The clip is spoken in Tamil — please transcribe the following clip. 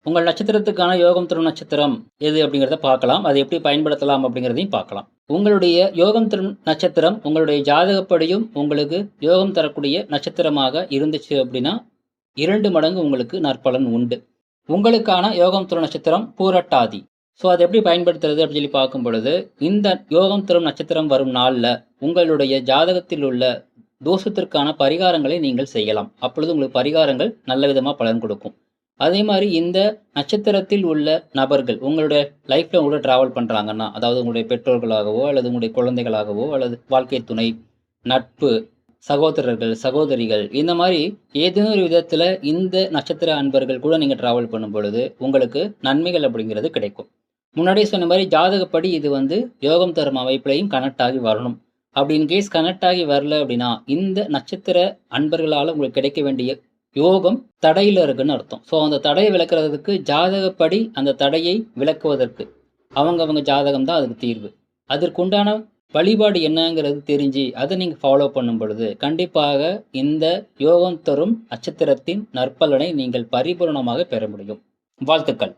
உங்கள் நட்சத்திரத்துக்கான யோகம் தரும் நட்சத்திரம் எது அப்படிங்கிறத பார்க்கலாம். அதை எப்படி பயன்படுத்தலாம் அப்படிங்கிறதையும் பார்க்கலாம். உங்களுடைய யோகம் தரும் நட்சத்திரம் உங்களுடைய ஜாதகப்படியும் உங்களுக்கு யோகம் தரக்கூடிய நட்சத்திரமாக இருந்துச்சு அப்படின்னா 2 மடங்கு உங்களுக்கு நற்பலன் உண்டு. உங்களுக்கான யோகம் தரும் நட்சத்திரம் பூரட்டாதி. ஸோ அதை எப்படி பயன்படுத்துறது அப்படின்னு சொல்லி பார்க்கும் பொழுது, இந்த யோகம் தரும் நட்சத்திரம் வரும் நாளில் உங்களுடைய ஜாதகத்தில் உள்ள தோஷத்திற்கான பரிகாரங்களை நீங்கள் செய்யலாம். அப்பொழுது உங்களுக்கு பரிகாரங்கள் நல்ல விதமாக பலன் கொடுக்கும். அதே மாதிரி இந்த நட்சத்திரத்தில் உள்ள நபர்கள் உங்களுடைய லைஃப்பில் உங்களோட ட்ராவல் பண்ணுறாங்கன்னா, அதாவது உங்களுடைய பெற்றோர்களாகவோ அல்லது உங்களுடைய குழந்தைகளாகவோ அல்லது வாழ்க்கை துணை, நட்பு, சகோதரர்கள், சகோதரிகள், இந்த மாதிரி ஏதேனும் ஒரு விதத்தில் இந்த நட்சத்திர அன்பர்கள் கூட நீங்கள் ட்ராவல் பண்ணும் பொழுது உங்களுக்கு நன்மைகள் அப்படிங்கிறது கிடைக்கும். முன்னாடியே சொன்ன மாதிரி ஜாதகப்படி இது யோகம் தரும் அமைப்பிலையும் கனெக்ட் ஆகி வரணும். அப்படி இன்கேஸ் கனெக்ட் ஆகி வரல அப்படின்னா இந்த நட்சத்திர அன்பர்களால் உங்களுக்கு கிடைக்க வேண்டிய யோகம் தடையில் இருக்குன்னு அர்த்தம். ஸோ அந்த தடையை விளக்குறதுக்கு ஜாதகப்படி அந்த தடையை விளக்குவதற்கு அவங்க ஜாதகம் தான் அதுக்கு தீர்வு. அதற்குண்டான வழிபாடு என்னங்கிறது தெரிஞ்சு அதை நீங்கள் ஃபாலோ பண்ணும் பொழுது கண்டிப்பாக இந்த யோகம் தரும் நட்சத்திரத்தின் நற்பலனை நீங்கள் பரிபூர்ணமாக பெற முடியும். வாழ்த்துக்கள்.